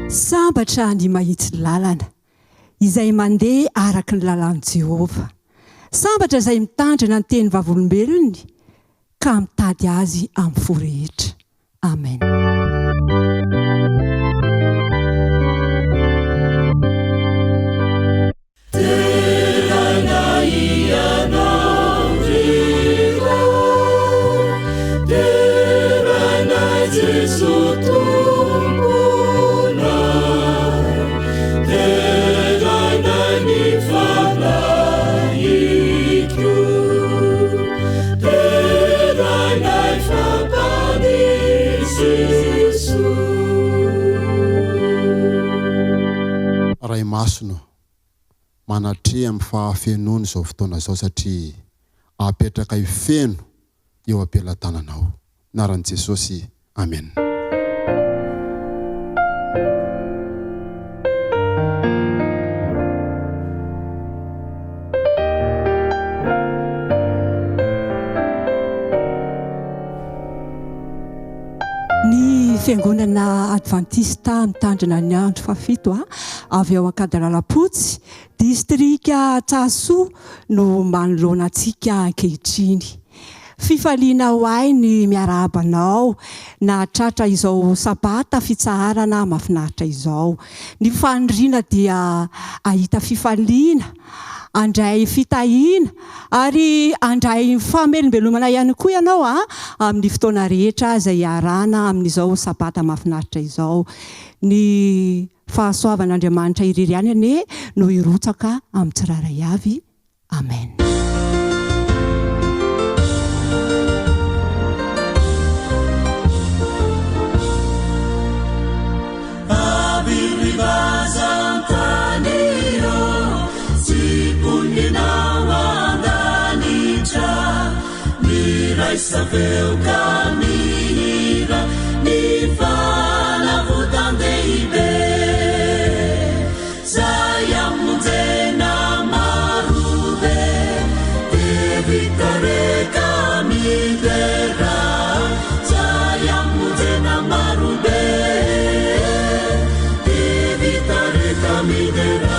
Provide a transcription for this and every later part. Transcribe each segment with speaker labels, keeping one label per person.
Speaker 1: Sambatra ny mahitsy lalana izay mandeha araka ny lalan'i Jehova. Sambatra izay mitandrina ny teny vavolombelony ka mitady azy amin'ny fo rehetra. Amen.
Speaker 2: Ray masino manatrea amin'ny fahafenony izao fotoana izao satria apetraka ifeno eo am-pelatananao. Anaran'i Jesosy. Amen.
Speaker 1: Fiangonana Adventista mitandrina ny andro fafito avy ao Ankadalalapotsy, distrika Tsasoa no manoloana antsika ankehitriny. Fifaliana ho ahy ny miarabanao na tratra izao sabata fitsaharana mahafinaritra izao. Ny faniriana dia ahita fifaliana, andray fitahiana ary andray famelombelomana ihany koa ianao amin'ny fotoana rehetra izay arana amin'izao sabata mahafinaritra izao. Ny fahasoavan'Andriamanitra irery ihany ane no irotsaka amin'ny tsiraray avy. Amen.
Speaker 3: Saveu caminhira ni fala vutandeibe saya mudena marube evitare camidera saya mudena marube evitare camidera.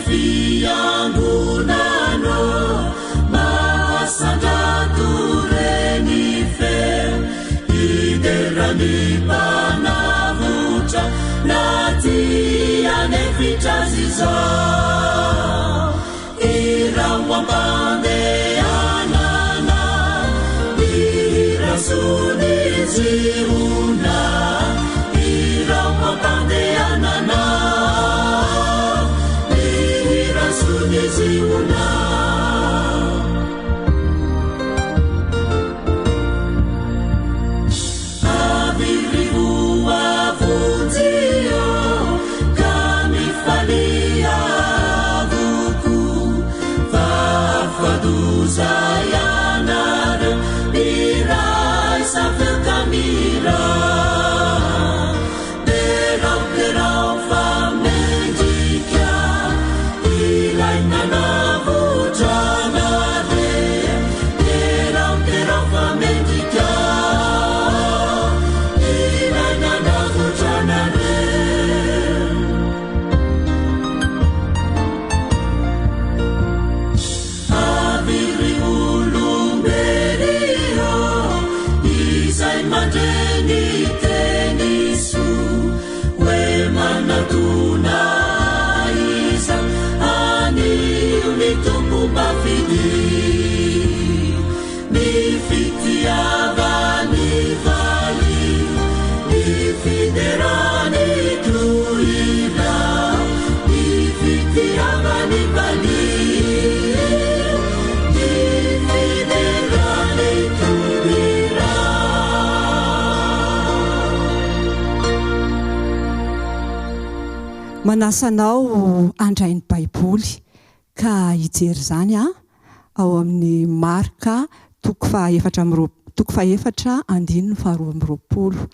Speaker 3: Fiangonano mahasandratureny feo iderany mpanavotra naty anefitra azy izao irao ampandehanana irazony ziona irao ampandehanana Ziuna aviriua funzio kami falia
Speaker 1: manasanao andrainy baiboly ka hijery zany ao amin'ny Marka toko fahaefatra andininy faharoa amby roapolo.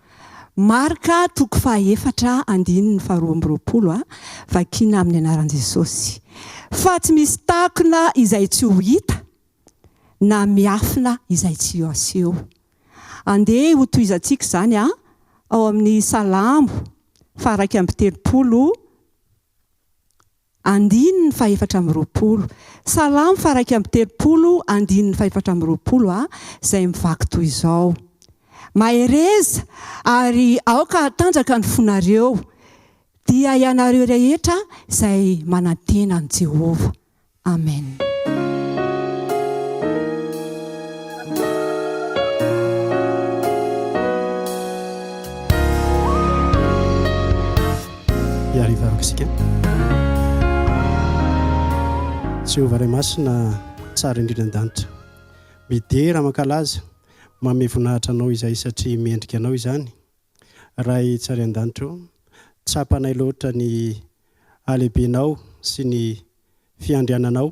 Speaker 1: Marka toko fahaefatra andininy faharoa amby roapolo vakina amin'ny anaran'i Jesosy. Fa tsy misy takona izay tsy ho hita na miafina izay tsy ho aseho. Andeha ho tohizantsika zany ao amin'ny Salamo faha 130 andininy fahaefatra amby roapolo. Salamo faha 130 andininy fahaefatra amby roapolo izay mivaky toy izao: mahereza ary aoka tanjaka ny fonareo dia ianareo rehetra izay manantena ny Jehova. Amen.
Speaker 4: Iarivavakasika Jehova ray masina tsara indrindra an-danitra, midera mankalaza mame voninahitra anao izay satria miendrika anao izany. Ray tsara an-danitra, tsapanay loatra ny alehibenao sy ny fiandriananao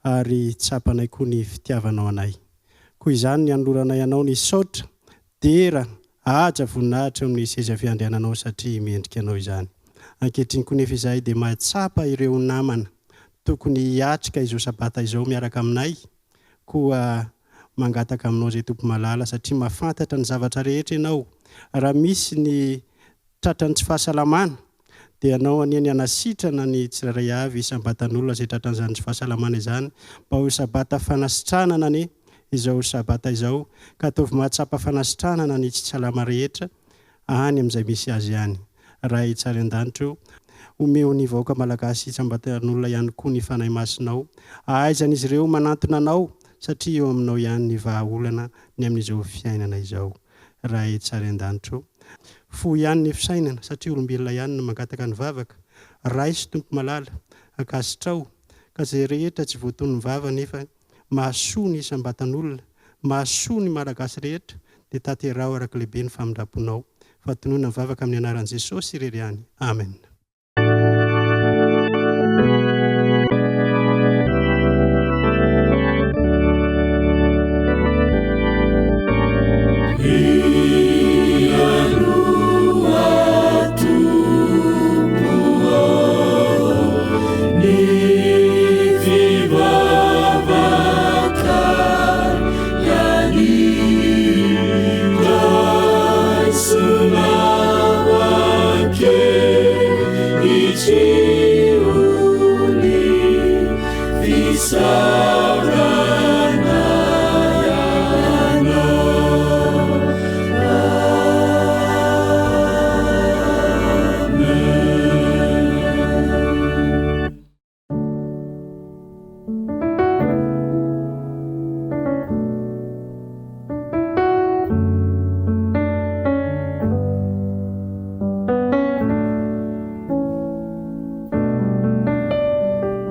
Speaker 4: ary tsapanay koa ny fitiavanao anay. Koa izany ny anoloranay anao ny saotra dera aja voninahitra amin'ny seza fiandriananao satria miendrika anao izany. Ankehitriny koa nefa izay dia mahatsapa ireo namana tokony hiatrika izao sabata izao miaraka aminay, koa mangataka aminao izay tompo malala satria mahafantatra ny zavatra rehetra ianao. Raha misy ny tratrany tsy fahasalamana dia anao aniany anasitrana ny tsirairay avy sabatan'olona izay tratran'izany tsy fahasalamana izany, mba ho sabata fanasitranana ny izao sabata izao, ka ataovy mahatsapa fanasitranana ny tsy salama rehetra any amin'izay misy azy ihany. Raha tsara an-danitra, omeo ny vahoaka malagasy sambatan'olona ihany koa ny fanahy masinao, ahaizan'izy ireo manantona anao satria eo aminao ihany ny vahaolana ny amin'izao fiainana izao. Raha tsara an-danitra, fo ihany ny fisainana satria olombelona ihany no mangataka ny vavaka. Ray sy tompo malala akasitrao ka izay rehetra tsy voatoy ny vava nefa mahasoa ny sambatan'olona, mahasoa ny malagasy rehetra dia tanterao araka lehibe ny famindraponao. Fatonoana vavaka amin'ny anaran'i Jesosy irery ihany. Amen.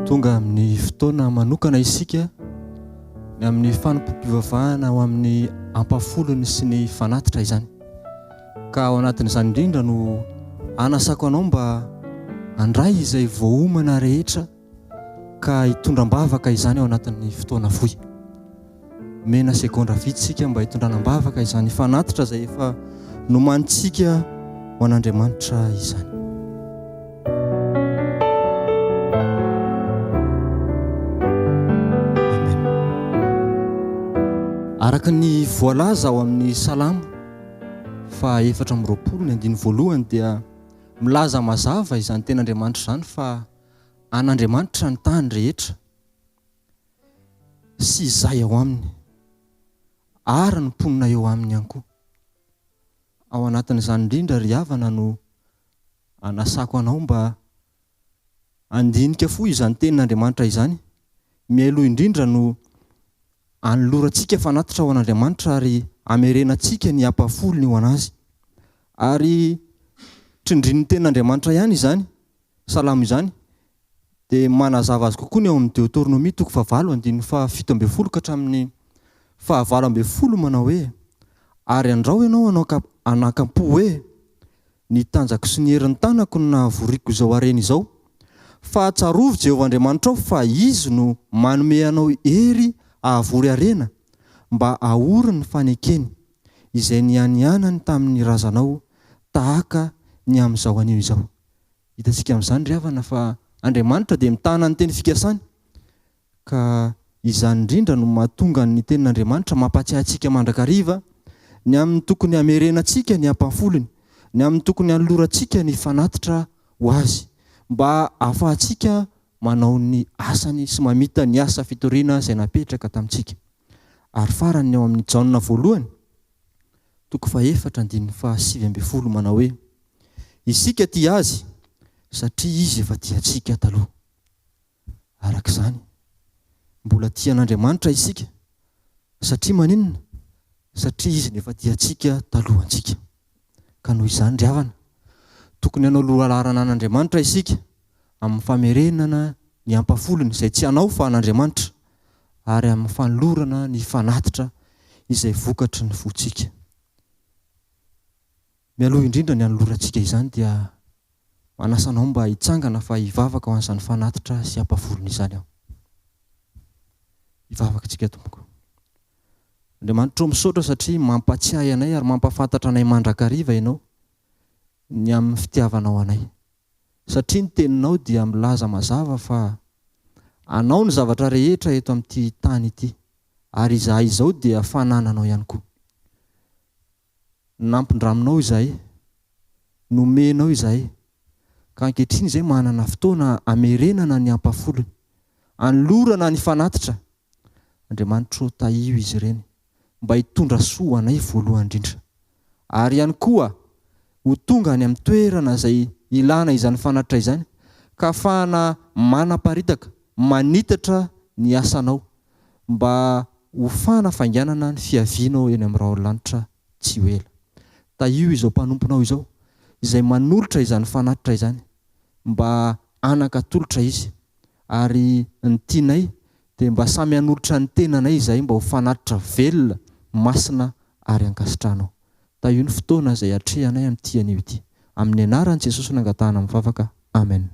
Speaker 5: Tonga amin'ny fotoana manokana isika ny amin'ny fanampom-pivavahana ao amin'ny ampafolony sy ny fanatitra izany, ka ao anatin'izany indrindra no anasako anao mba andray izay voaomana rehetra ka hitondram-bavaka izany ao anatin'ny fotoana fohy. Mena sekondra vitsika mba hitondranam-bavaka izany fanatitra izay efa nomanitsika ho an'Andriamanitra izany. Araka ny voalaza ao amin'ny Salamo fa 4:20 dia milaza mazava izany ten'Andriamanitra izany fa an'Andriamanitra ny tany rehetra sy izay ao aminy ary ny mponina eo aminy ihany koa. Ao anatin'izany indrindra ry havana no anasako anao mba andinika fohy izany tenin'Andriamanitra izany. Mialoha indrindra no anolorantsika fanatitra ho an'Andriamanitra ary amerenantsika ny ampafolony ho anazy. Ary trindrin'ny tenin'Andriamanitra ihany izany, Salamo izany, dia manazava azy kokoa ny ao amin'ny Deutéronomie 9:7-7 ka hatramin'ny 9:20 manao hoe: ary andrao ianao anakampo hoe ny tanjako sy ny herin'ny tanako no nahavoriako izao harena izao. Fa tsarovy Jehovah Andriamanitra ao fa izy no manome anao hery ahavory harena mba ahory ny fanekeny izay nianianany tamin'ny razanao tahaka ny amin'izao anio izao. Hitantsika amin'izany ry havana fa Andriamanitra dia mitana ny teny fikasany ka izany indrindra no mahatonga ny tenin'Andriamanitra mampatsiahy antsika mandrakariva ny amin'ny tokony hamerenantsika ny ampafolony, ny amin'ny tokony hanolorantsika ny fanatitra ho azy mba ahafahantsika manao ny asany sy mamita ny asa fitoriana izay napetraka tamintsika. Ary farany ny ao amin'ny Jaona voalohany 4:7-9 manao hoe isika tia azy satria izy efa tia antsika taloha. Araka izany mbola tian'Andriamanitra isika satria maninona? Satria izy nefa tia antsika taloha antsika. Ka noho izany ry havana tokony hanao lohalarana an'Andriamanitra isika amin'ny famerenana ny ampafolony izay tsy hanao fa an'Andriamanitra ary amin'ny fanolorana ny fanatitra izay vokatry ny fontsika. Mialoha indrindra ny hanolorantsika izany dia manasanao mba hitsangana fa hivavaka ho an'izany fanatitra sy ampafolony izany aho. Hivavaka antsika tompoko. Andriamanitra misaotra satria mampatsiahy anay ary mampafantatra anay mandrakariva ianao ny amin'ny fitiavanao anay. Satria ny teninao dia milaza mazava fa anao ny zavatra rehetra eto amin'ity tany ity ary izahay izao dia fanananao ihany koa. Nampindraminao izahay, nomenao izahay ka ankehitriny izay manana fotoana hamerenana ny ampafolony, hanolorana ny fanatitra. Andriamanitra tahio izy ireny mba hitondra soa anay voalohany indrindra ary ihany koa ho tonga any amin'ny toerana izay ilana izany fanatitra izany ka ahafahana manaparitaka, manitatra ny asanao mba ho fanafainganana ny fiavianao eny amin'ny rahaolanitra tsy ho ela. Tahio izao mpanomponao izao izay manolotra izany fanatitra izany mba anakatolotra izy ary ny tianay dia mba samy hanolotra ny tenanay izay mba ho fanatitra velona, masina ary ankasitranao. Tahio ny fotoana izay atrehanay amin'ity anio ity. Amin'ny anaran'i Jesosy nangatahana mivavaka. Amen.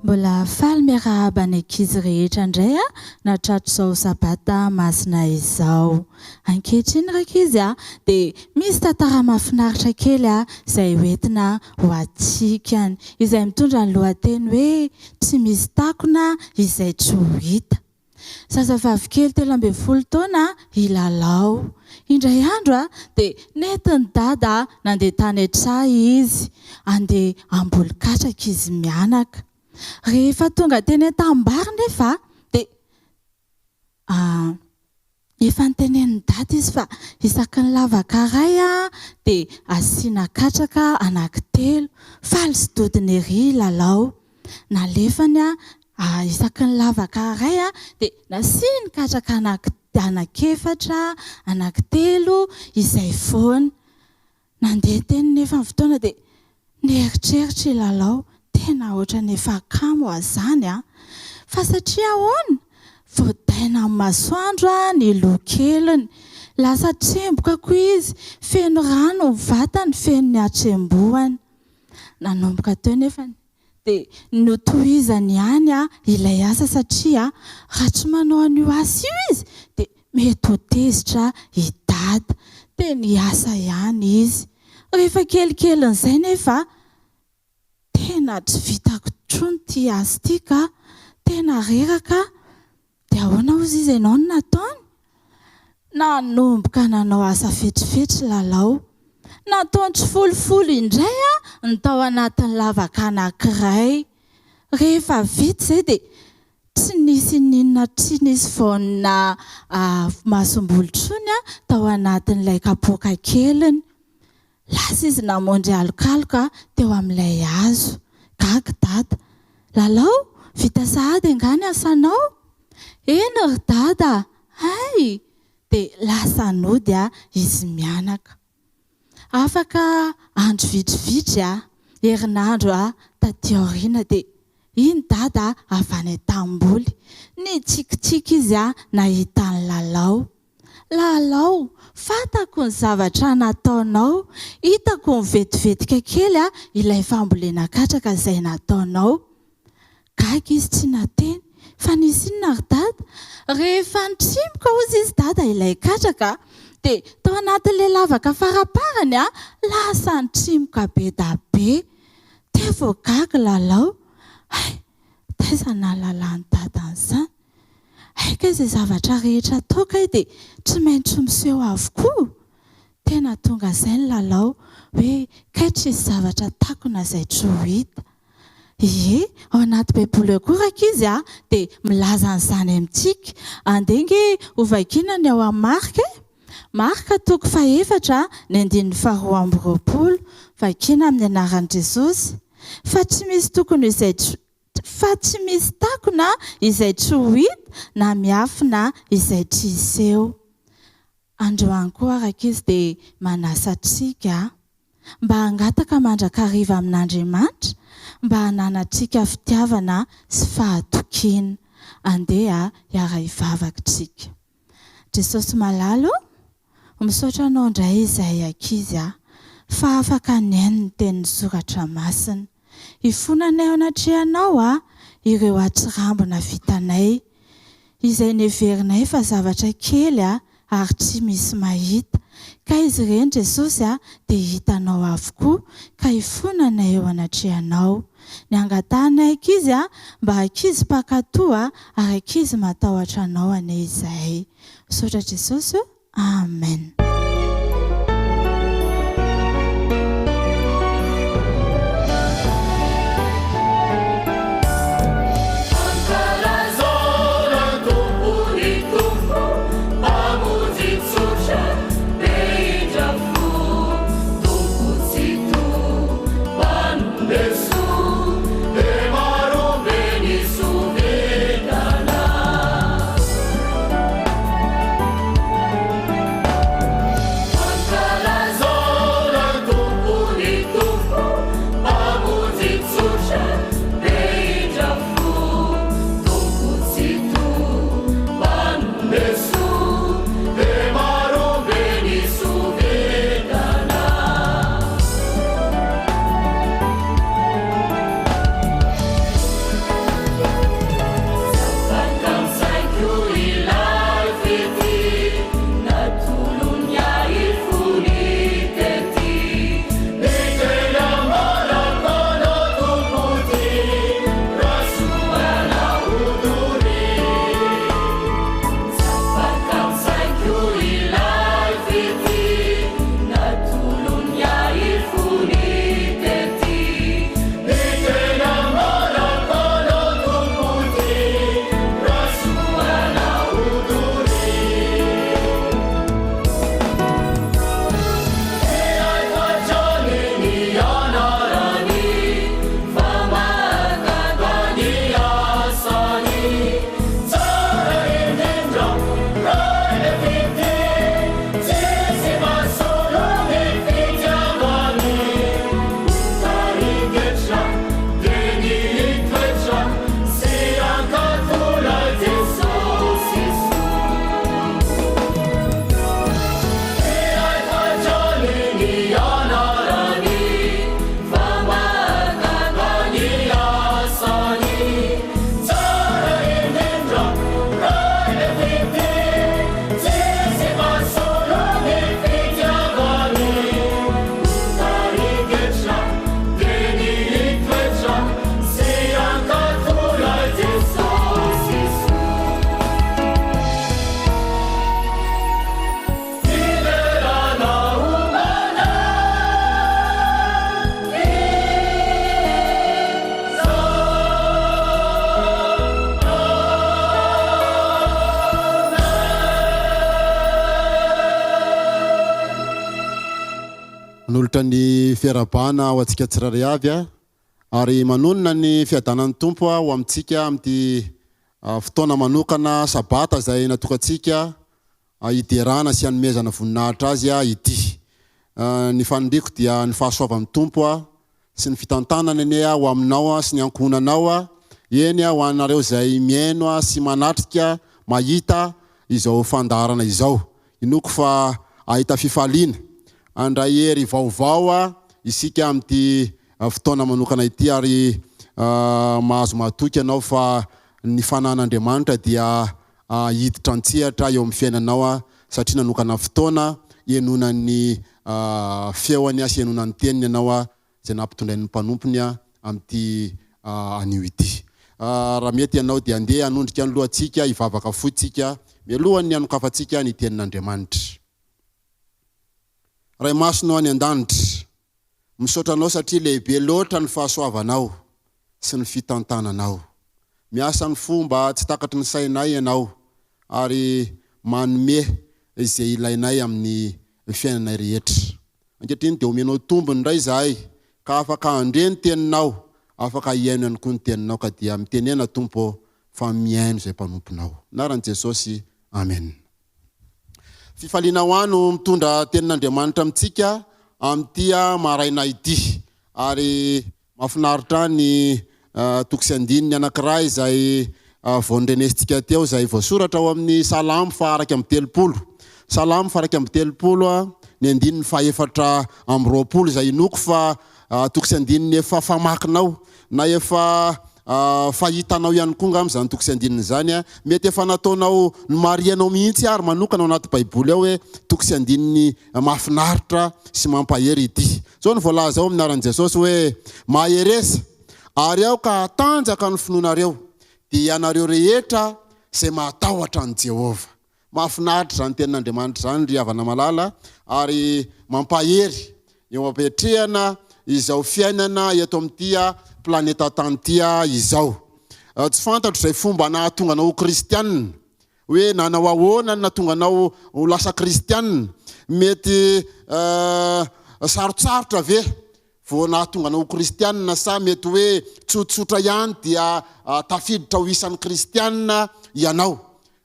Speaker 6: Mbola faly miarahaba ny ankizy rehetra indray a natratro izao sabata masina izao. Ankehitriny rankizy a dia misy tantara mahafinaritra kely a izay hoentina ho antsika izay mitondra ny lohateny hoe tsy misy takona izay tsy ho hita. Zazavavy kely 13 taona ilalao. Indray andro a dia nentin'ny dada nandeha tany an-tsaha izy andeha ambolo-katraka izy mianaka. Rehefa tonga teny an-tanimbary nefa dia efa nitenen'ny dada izy fa isaky ny lavaka iray dia asiana katraka anankitelo, faly sy dodiny ery lalao. Nalefany isaky ny lavaka iray dia nasiany katraka anankefatra, anankitelo izay foana. Nandeha teny nefa ny fotoana dia nieritreritra ilalao. Tena ohatran'ny efa kamo azany fa satria ahoana voadaina amin'ny masoandro ny lokeliny, lasa tremboka koa izy, feno rano ny vatany, feno ny hatrembohany. Nanomboka teo nefa dia notohizany ihany ilay asa satria raha tsy manao an'io asa io izy dia mety ho tezitra i dada. Dia niasa ihany izy. Rehefa kelikelin'izay nefa tena tsy vitako trony ty asa ty ka tena reraka. Dia ahoana ozy izy ianao no nataony? Nanomboka nanao asa fetrifetry lalao. Nataony tsy folofolo indray ny tao anatin'ny lavaka anankiray. Rehefa vita izay dia tsy nisy ninona, tsy nisy vaonina masom-bolo trony tao anatin'ilay kapoaka keliny. Lasa izy namonjy alokaloka teo amin'ilay hazo. Gaga dada. Lalao, vita sahady angany asanao? Eny ry dada. Hay! Dia lasa nody izy mianaka. Afaka andro vitrivitry herinandro taty aoriana dia iny dada avy any an-tamboly. Nitsikitsiky izy nahita ny lalao. Lalao, fantako ny zavatra nataonao, hitako ny vetivetika kely ilay fambolena katraka izay nataonao. Gaga izy tsy nateny, fa nisy inona ry dada? Rehefa nitrimoka ozy izy dada ilay katraka dia tao anatin'ilay lavaka faraparany lasa nitrimoka be da be. Teo vao gaga lalao. Taiza nahalalany dada an'izany? Haika izay zavatra rehetra ataoko dia tsy maintsy miseho avokoa. Tena tonga izay ny lalao hoe kaitra izy zavatra takona izay tsy ho hita. Ie, ao anaty baiboly akoraka izy dia milaza an'izany amintsika. Andengy hovakiana ny ao amin'ny Marika. Marika 4:4 ny 2:20. Vakiana amin'ny anaran'i Jesosy. Fa tsy misy takona izay tsy ho hita na miafina izay tsy hiseho. Androany koa araka izy dia manasa antsika mba hangataka mandrakariva amin'Andriamanitra, mba hananantsika fitiavana sy fahatokiana. Andeha hiara hivavaka tsika. Jesosy malalo, misaotra anao indray izahay ankizy fa afaka niaino ny tenin'ny soratra masina. Ifonanay ao anatrehanao ireo atsirambina vitanay izay neverinay fa zavatra kely ary tsy misy mahita. Ka izy ireny Jesosy dia hitanao avokoa ka ifonanay ao anatrehanao. Ny angatanay ankizy mba ankizy mpakatoa ary ankizy matahotra anao anay izahay. Misaotra Jesosy. Amen.
Speaker 2: fierabana ho antsika tsirairay avy ary manonona ny fiadanan'ny tompo ho amintsika amin'ity fotoana manokana sabata izay natokantsika hiderana sy hanomezana voninahitra azy ity. Ny fanindriko dia ny fahasoavan'ny tompo sy ny fitantanana eny ho aminao sy ny ankonanao eny ho anareo izay miaino sy manatrika mahita izao fandarana izao. Inoko fa ahita fifaliana andray hery vaovao isika amin'ity fotoana manokana ity ary mahazo matoky ianao fa ny fanan'Andriamanitra dia hiditra antsihatra eo amin'ny fiainanao satria nanokana fotoana ianonan'ny feoany sy ianonan'ny teniny ianao izay nampitondrain'ny mpanompony amin'ity anio ity. Raha mety ianao dia andeha hanondrika ny lohantsika hivavaka fotsika mialohan'ny hanokafantsika ny tenin'Andriamanitra. Ray masonao any an-danitra, misaotranao satria lehibe loatra ny fahasoavanao sy ny fitantananao. Miasa ny fomba tsy takatry ny sainay ianao ary manome izay ilainay amin'ny fiainanay rehetra. Ankehitriny dia omenao tombony indray izahay ka afaka andre ny teninao, afaka hiaino ihany koa ny teninao ka dia mitenena Tompo fa miaino izay mpanomponao. Anaran'i Jesosy, amen. Fifaliana ho ano mitondra tenin'Andriamanitra amintsika amin'ity maraina ity ary mahafinaritra ny toko sy andininy anankiray izay voandrenesintsika teo izay voasoratra ao amin'ny Salamo faharaiky amby 30. Salamo faharaiky amby 30 ny andininy fahaefatra amby 20 izay inoko fa toko sy andininy efa famakinao na efa fahitanao ihany koa ngam' toko sy andininy izany mety efa nataonao ny marianao mihitsy ary manokana ao anaty baiboly ao hoe toko sy andininy mahafinaritra sy mampahery ity. Zao ny voalaza ao amin'ny anaran'i Jesosy hoe maheresa ary ao ka tanjaka ny finoanareo dia ianareo rehetra izay mahatahotra ny Jehova. Mahafinaritra zany tenin'Andriamanitra zany ry havana malala ary mampahery eo ampetrehana izao fiainana eto amin'ity planeta tany ity izao. Tsy fantatro izay fomba nahatonga anao kristianina hoe nanao ahoana nahatonga anao ho lasa kristianina. Mety sarotsarotra ve vao nahatonga anao kristianina sa mety hoe tsotsotra ihany dia tafiditra ho isan'ny kristianina ianao.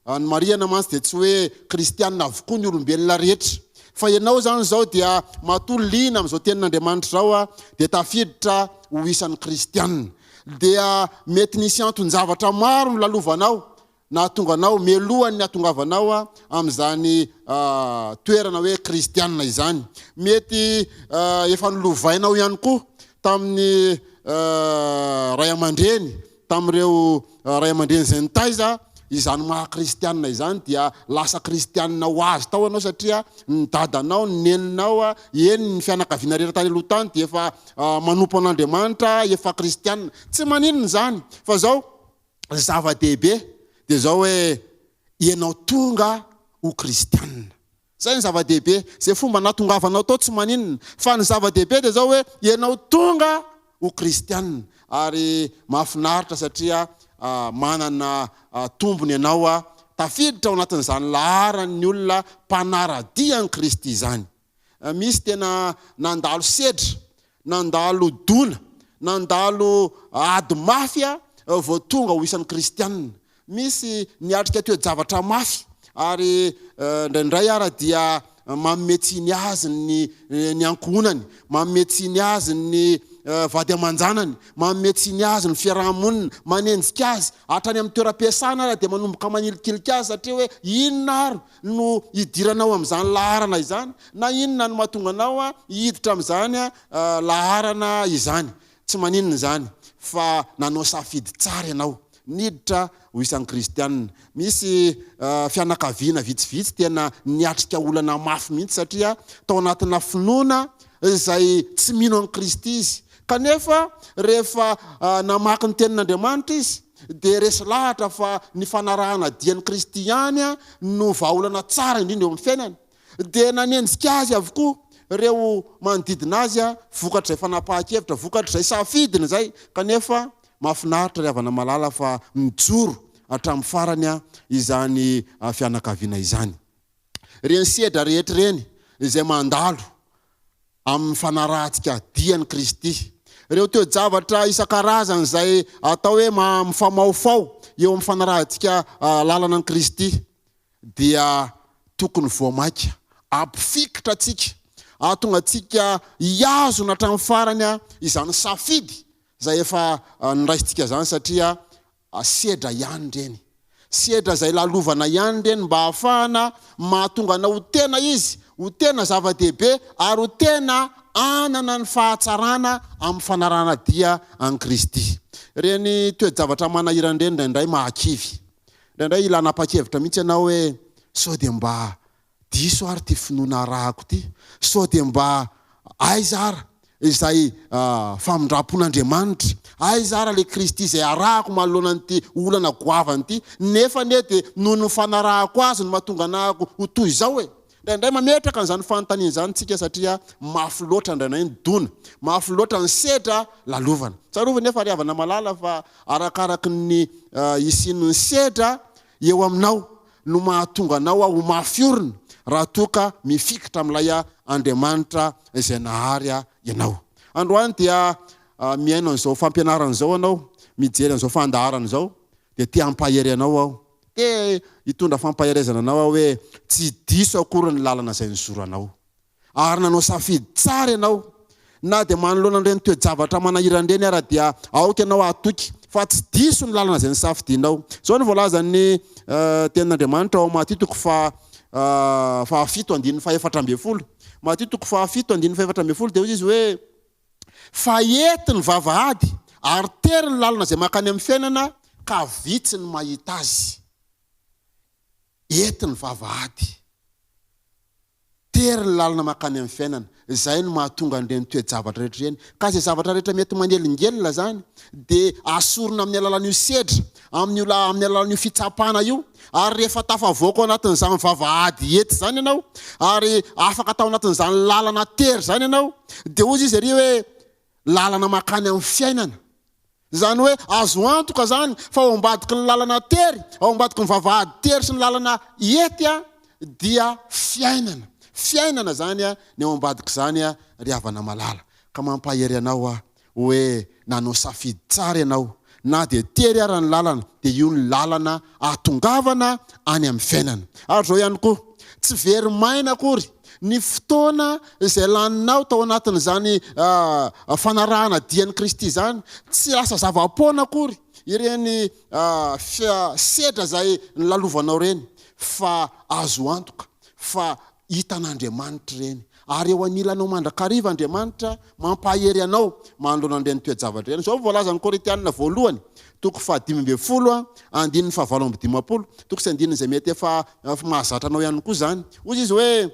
Speaker 2: Ny mariana mantsy dia tsy hoe kristianina avokoa ny olombelona rehetra fa ianao zany zao dia matolina amin'izao tenin'Andriamanitra zao dia tafiditra ho isan'ny kristianina. Dia mety nisy anton-javatra maro milalovanao nahatonga anao melohan'ny nahatongavanao amin'izany toerana hoe kristianina izany. Mety efa nilovainao ihany koa tamin'ny ray aman-dreny, tamin'ireo ray aman-dreny izay nitaiza izany maha kristianina izany dia lasa kristianina ho azy tao anao satria ny dadanao, ny neninao, eny ny fianakaviana rehetra tany aloha tany dia efa manompo an'Andriamanitra, efa kristianina. Tsy maninona izany fa zao zava-dehibe dia zao hoe ianao tonga ho kristianina. Zay ny zava-dehibe, zay fomba nahatongavanao tao tsy maninona fa ny zava-dehibe dia zao hoe ianao tonga ho kristianina ary mahafinaritra satria manana tombony ianao tafiditra ao anatin'izany laharan'ny olona mpanaradian'i Kristy izany. Misy tena nandalo sedra, nandalo dona, nandalo ady mafy vao tonga ho isan'ny kristianina. Misy niatrika teo zavatra mafy ary indraindray ara dia mametsiny azy ny ankonany, mametsiny azy ny vady aman-janany, mametsiny azy ny fiarahamonina, manenjika azy hatrany amin'ny toeram-piasana ara dia manomboka manilikilika azy satria hoe inona ary no hidiranao amin'izany laharana izany na inona no mahatonga anao hiditra amin'izany laharana izany. Tsy maninona izany fa nanao safidy tsara ianao niditra ho isan'ny kristianina. Misy fianakaviana vitsivitsy tena niatrika olana mafy mihitsy satria tao anatina finoana izay tsy mino an'i Kristy izy. Kanefa rehefa namaky ny tenin'Andriamanitra izy dia resy lahatra fa ny fanarahana dian'i Kristy ihany no vahaolana tsara indrindra eo amin'ny fiainana. Dia nanenjika azy avokoa ireo manodidina azy vokatra izay fanapahan-kevitra, vokatra izay safidiny izay. Kanefa mahafinaritra ry havana malala fa mijoro hatramin'ny farany izany fianakaviana izany. Reny sedra rehetra reny izay mandalo amin'ny fanarahantsika diany Kristy. Ireo toe-javatra isan-karazany zay atao hoe mifamaofao eo amin'ny fanarahantsika lalana ny Kristy dia tokony voamaika, ampifikitra atsika, ahatonga atsika hiazona hatramin'ny farany izany safidy zay efa niraisitsika zany satria sedra ihany reny. Sedra zay lalovana ihany reny mba hahafahana mahatonga ana ho tena izy, ho tena zava-dehibe ary ho tena anana ny fahatsarana amin'ny fanarahana dia any Kristy. Reny toe-javatra manahirana reny indraindray mahakivy. Indraindray ilanapa-kevitra mihitsy ianao hoe sao dia mba diso ary ty finoana rahako ty, sao dia mba aizara izay famindrapon'Andriamanitra, aizara le Kristy izay arahako manoloana an'ity olana goavany ty, nefa ne dia noho ny fanarahako azy no mahatonga anahako ho toy izao e. Indraindray mametraka an'izany fanontaniana izany tsika satria mafy loatra indraindray ny dona, mafy loatra ny sedra lalovana. Tsarovy nefa riavana malala fa arakaraky ny isin'ny sedra eo aminao no mahatonga anao ho mafiorina raha toka mifikitra amin'ilay Andriamanitra izay nahary ianao. Androany dia miaino an'izao fampianarana izao anao, mijery an'izao fandaharana izao, dia tia hampahery anao aho. Dia hitondra fampaherezana anao aho hoe tsy diso akory ny lalana izay nizoranao. Ary nanao safidy tsara ianao, na dia manoloana ireny toe-javatra manahirana ireny ara dia aoka ianao atoky, fa tsy diso ny lalana izay nisafidinao. Izao ny voalazan'ny tenin'Andriamanitra ao Maty toko fahafito andininy faha-efatra ambin'ny folo. Maty toko fahafito andininy faha-efatra ambin'ny folo dia hoy izy hoe fa ety ny vavahady ary tery ny lalana izay makany amin'ny fiainana ka vitsy ny mahita azy. Ety ny vavahady, tery ny lalana makany amin'ny fiainana, izay no mahatonga an'ireny toe-javatra rehetra ireny. Ka izay zavatra rehetra mety manelingelina zany dia asorona amin'ny alalan'io sedra, amin'ny alalan'io fitsapana io, ary rehefa tafavoaka ao anatin'izany vavahady ety zany ianao, ary afaka atao anatin'izany lalana tery zany ianao, dia hoy izy ery hoe lalana makany amin'ny fiainana. Zany hoe azo antoka zany fa ao ambadiky ny lalana tery, ao ambadiky ny vavahady tery sy ny lalana ety dia fiainana. Fiainana zany ny ao ambadiky zany riavana malala. Ka mampahery anao hoe nanao safidy tsara ianao, na dia tery ara ny lalana, dia io ny lalana ahatongavana any amin'ny fiainana. Ary zao ihany koa tsy very maina akory ny fotoana izay laninao tao anatin'izany fanarahana dian'ny Kristy zany, tsy lasa zava-poana akory ireny sedra zay nilalovanao reny, fa azo antoka fa hitan'Andriamanitra reny. Ary eo anilanao mandrakariva Andriamanitra mampahery anao manoloana an'ireny toe-javatra ireny. Zao voalaza ny Korintianina voalohany toko 5:10 andininy 7:20, toko sy andininy izay mety efa mahazatra anao ihany koa zany. Hoy izy hoe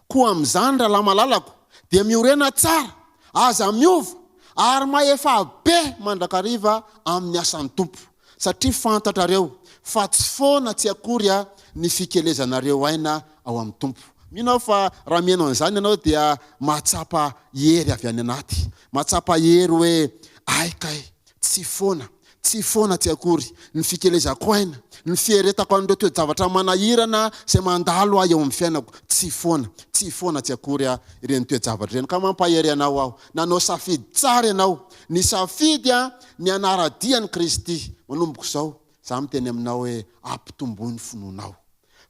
Speaker 2: koa amin'izany raha malalako dia miorena tsara, aza miova ary maefa be mandrakariva amin'ny asan'ny tompo, satria fantatrareo fa tsy foana tsy akory ny fikelezanareo aina ao amin'ny tompo. Minao fa raha miainao an'izany ianao dia mahatsapa hery avy any anaty, mahatsapa hery hoe aikay tsy foana tsy akory ny fikelezako aina, ny fieretako an'ireo toe-javatra manahirana izay mandalo eo amin'ny fiainako, tsy foana tsy akory ireny toe-javatra ireny. Ka mampahery anao aho, nanao safidy tsara ianao, ny safidy ny anara-dian'ny Kristy. Manomboko izao za miteny aminao hoe ampitomboy ny finoanao.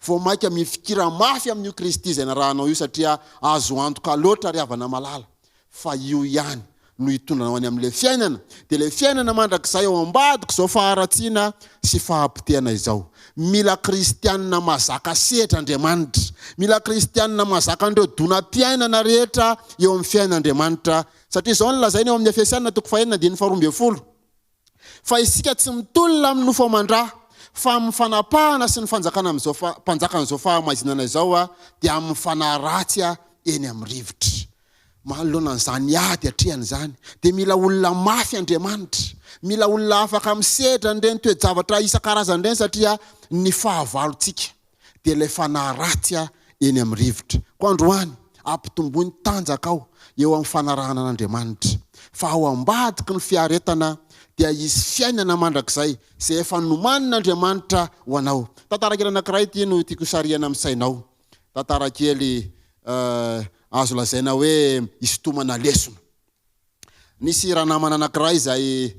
Speaker 2: Vao maika mifikira mafy amin'io Kristy izay narahanao io, satria azo antoka loatra riavana malala fa io ihany no hitondranao any amin'ilay fiainana. Dia ilay fiainana mandrakizay ao ambadika izao faharatsiana sy fahampitehana izao. Mila kristianina mazaka sedra Andriamanitra, mila kristianina mazaka an'ireo donam-piainana rehetra eo amin'ny fiainan'Andriamanitra, satria izao no lazaina eo amin'ny Efesianina toko 4:12 fa isika tsy mitolona amin'ny nofo aman-drà, fa amin'ny fanapahana sy ny fanjakana mpanjakan'izao fahamazinana izao dia amin'ny fanaratsy eny amin'ny rivotra. Manoloana an'izany ady atrehany zany dia mila olona mafy Andriamanitra, mila olona afaka misedra n'ireny toe-javatra isan-karazany ireny, satria ny fahavalontsika dia ilay fanaratsy eny amin'ny rivotra. Ko androany ampitomboy ny tanjaka ao eo amin'ny fanarahana an'Andriamanitra, fa ao ambadiky ny fiaretana dia izy fiainana mandrakizay izay efa nomanin'Andriamanitra ho anao. Tantara kely anankiray ity no tiako sariana amin'ny sainao. Tantara kely azo lazaina hoe isotomana lesona. Nisy raha namana anankiray izay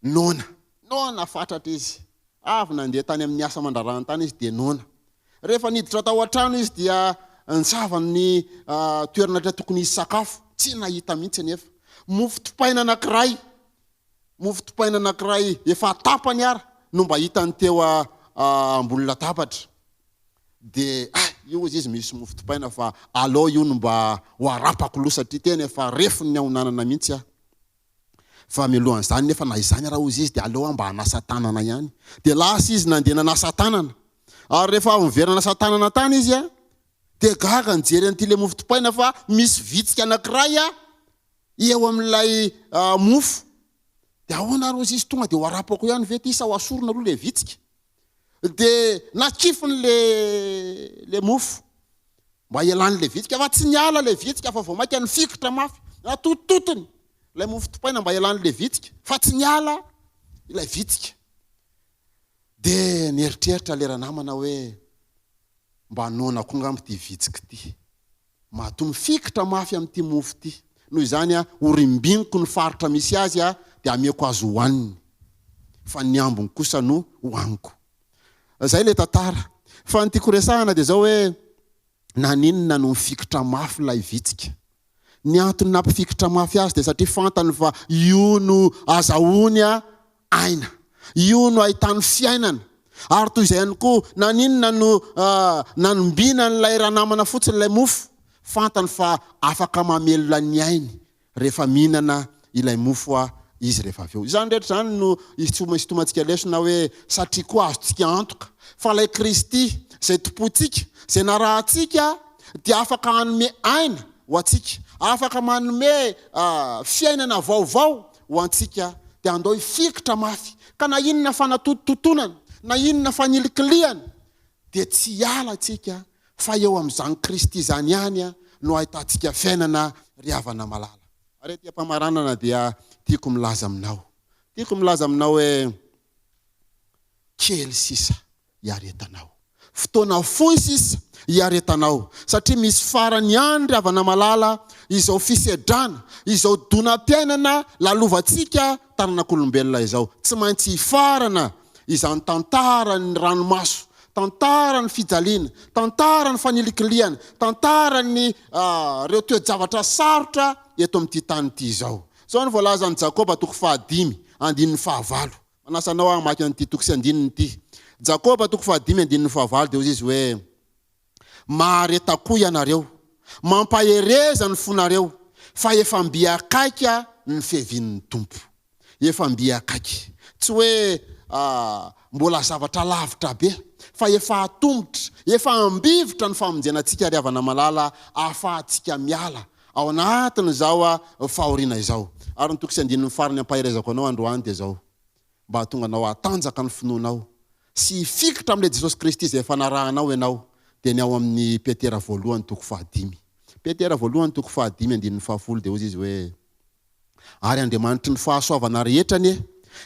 Speaker 2: nona fatratra izy. Avy nandeha tany amin'ny asa mandrarantany izy dia nona. Rehefa niditra tao an-trano izy dia nitsavany ny toerana tokony hisy sakafo, tsy nahita mihitsy nefa. Mofo topaina anankiray efa tapany ara no mba hitany teo ambony latabatra. Dia io izy misy mofo topaina fa alao io no mba ho arapako loha satria tena efa refony ny ahonanana mihitsy fa milohan'izany nefa na izany raha ozy izy dia alao mba hanasa tanana ihany. Dia lasa izy nandeha nanasa tanana. Ary rehefa avy miverina nasa tanana tany izy dia gaga nijery an'ity le mofo topaina fa misy vitsika anankiray eo amin'ilay mofo. Dia ahoana ary ozy izy tonga dia ho arapako ihany ve ty sa ho asorona aloha le vitsika. Dia nakifiny le mofo mba ialany le vitsika fa tsy niala le vitsika fa vao maika nifikotra mafy natototony ilay mofo topaina mba ialany le vitsika fa tsy niala ilay vitsika. Dia nieritreritra lera namana hoe mba nona konga ty vitsika ty mato mifikotra mafy amin'ity mofo ty noho izany ho rimbiniko ny faritra misy azy dia ameko azo hohaniny fa ny ambony kosa no hohaniko. Zay le tantara. Fa ny tiako resahana dia zao hoe naninona no mifikotra mafy ilay vitsika. Ny antony nampifikotra mafy azy dia satria fantany fa io no azahoany aina, io no ahitany fiainana. Ary toy izay ihany koa naninona no nanombina n'ilay raha namana fotsiny ilay mofo, fantany fa afaka mamelona ny ainy rehefa mihinana ilay mofo izy rehefa avy eo. Izany rehetra zany no isotomantsika lesona hoe satria koa azontsika antoka fa ilay Kristy izay tompontsika, izay narahantsika dia afaka hanome aina ho antsika, afaka manome fiainana vaovao ho antsika. Dia andao hifikotra mafy ka na inona fanatototonana, na inona fanilikiliana dia tsy hiala antsika fa eo amin'izany Kristy izany ihany no ahitantsika fiainana riavana malala. Arety ampamaranana dia tiako milaza aminao hoe kely sisa hiaretanao, fotoana fohy sisa hiaretanao, satria misy farany ihany riavana malala izao fisedrana, izao donam-piainana lalovantsika taranak'olombelona izao. Tsy maintsy hifarana izany tantarany ranomaso, tantarany fijaliana, tantarany fanilikiliana, tantarany reo toe-javatra sarotra eto amin'ity tany ity izao. Zao ny voalaza ny Jakoba 5:5. Manasanao amaky an'ity toko sy andininy ity. Jakoba 5:5 dia izy hoe mahareta-ko ianareo, mampahereza ny fonareo, fa efa mbiakaika ny fihevin'ny tompo. Efa mbiakaiky. Tsy hoe mbola zavatra lavitra be, fa efa atombotra, efa ambivitra ny famonjenantsika riavana malala, ahafahantsika miala ao anatiny zao fahoriana izao. Ary ny toko sy andininy farany ampaherezako anao androany dia zao, mba hatonga anao atanjaka ny finoanao sy hifikotra amin'ilay Jesosy Kristy izay efa narahanao ianao. Dia ny ao amin'ny Petera 1:5. Petera 1:5 dia hozy izy hoe ary Andriamanitry ny fahasoavana rehetrany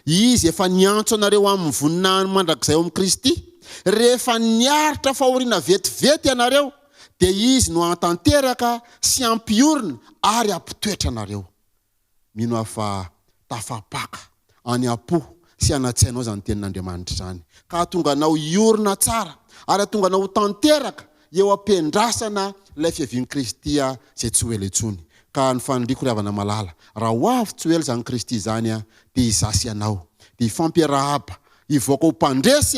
Speaker 2: izy efa niantso anareo amin'ny voninahiny mandrakizay ao amin'ny Kristy. Rehefa niaritra fahoriana vetivety ianareo dia izy no antanteraka sy ampiorina ary ampitoetra anareo. Mino afa tafapaka any ampo sy anatsainao zany tenin'Andriamanitra zany, ka tonga anao iorina tsara ary tonga anao tanteraka eo ampendrasana ilay fihevin'ny Kristy izay tsy ho ela intsony. Ka ny faniriako riavana malala, raha ho avy tsy ho ela zany Kristy zany dia hizasy anao, dia hifampiarahaba, hivoaka ho mpandresy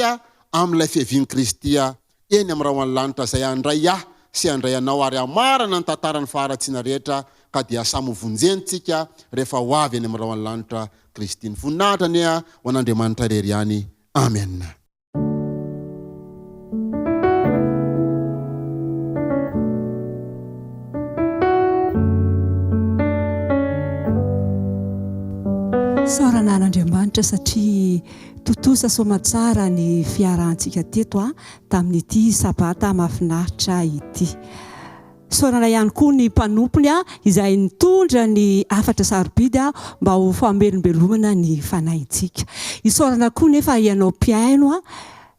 Speaker 2: amin'ilay fihevin'ny Kristy eny amin'ny raha lanitra izay andray sy andray anao ary amarana ny tantarany faharatsiana rehetra, ka dia samy vonjentsika rehefa ho avy eny amin'ny raha lanitra Kristy. Ny voninahitrany ho an'Andriamanitra rery ihany. Amen.
Speaker 1: Sorana an'Andriamanitra satria totosa somatsara ny fiarahantsika teto tamin'ity sabata mahafinaritra ity. Sorana ihany koa ny mpanompony izay nitondra ny afatra sarobidy mba ho famelombelomana ny fanahintsika. Isorana koa nefa ianao mpiaino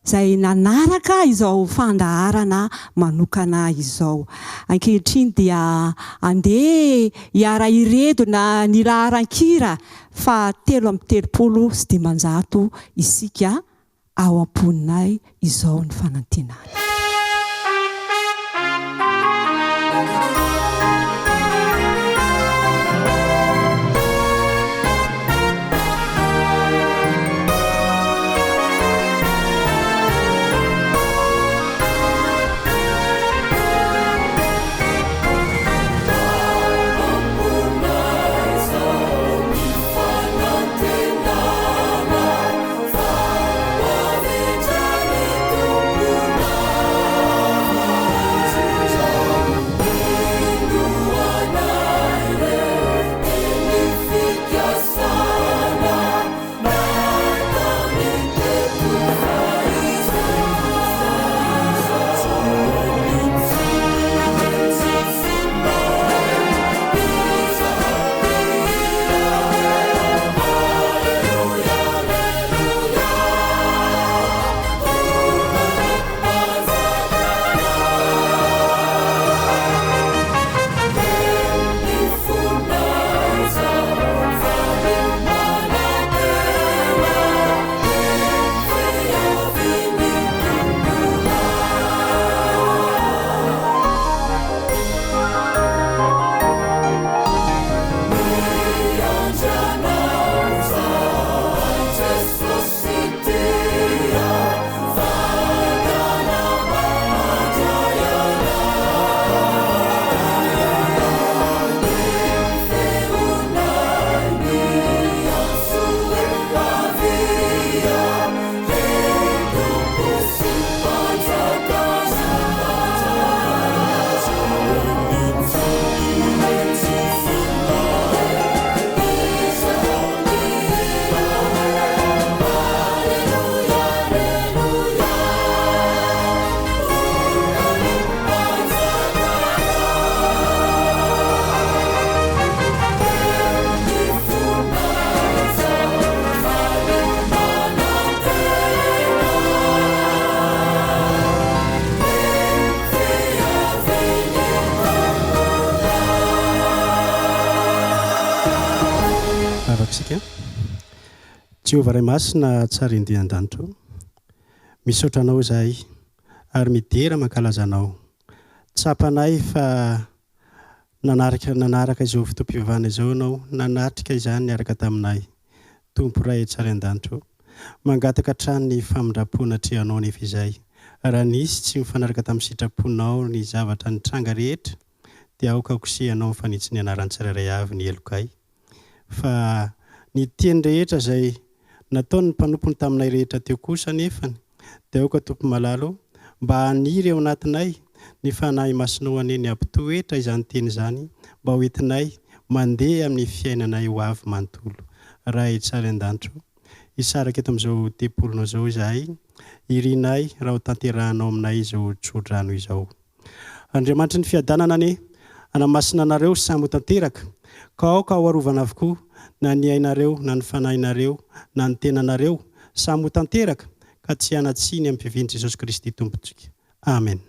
Speaker 1: izay nanaraka izao fandaharana manokana izao. Ankehitriny dia andeha hiara iredona ny laharan-kira fa 3:30 isika ao am-poninay izao ny fanantenana.
Speaker 4: Jehovah ray masina tsara indray an-danitro, misaotranao izahay ary midera mankalaza anao. Tsapanay fa nanaraka izao fotoam-pivavahana izao anao, nanatrika izany niaraka taminay. Tompo ray tsara an-danitro, mangataka hatrany ny famindram-pona trehanao nefa izay. Raha nisy tsy mifanaraka tamin'ny sitraponao ny zavatra nitranga rehetra, dia aoka kosehanao mifanitsy ny anarany tsirairay avy ny elokay. Fa ny teny rehetra izay nataony ny mpanompony taminay rehetra teo kosa nefany, dia aoka tompo malalo mba haniry ao anatinay ny fanahy masinao aneny ampitoetra izany teny izany, mba hoentinay mandeha amin'ny fiainanay ho avy manontolo. Raha tsara an-danitro, isaraka eto amin'izao tempolonao izao izahay, irinay raha ho tanterahanao aminay izao tsodrano izao. Andriamanitra ny fiadanana ane, anamasina anareo samy ho tanteraka, ka aoka ho arovana avokoa na ny ainareo, na ny fanahinareo, na ny tenanareo, samy ho tanteraka, ka tsy hanatsiny amin'ny mpividy Jesosy Kristy tompontsika. Amen.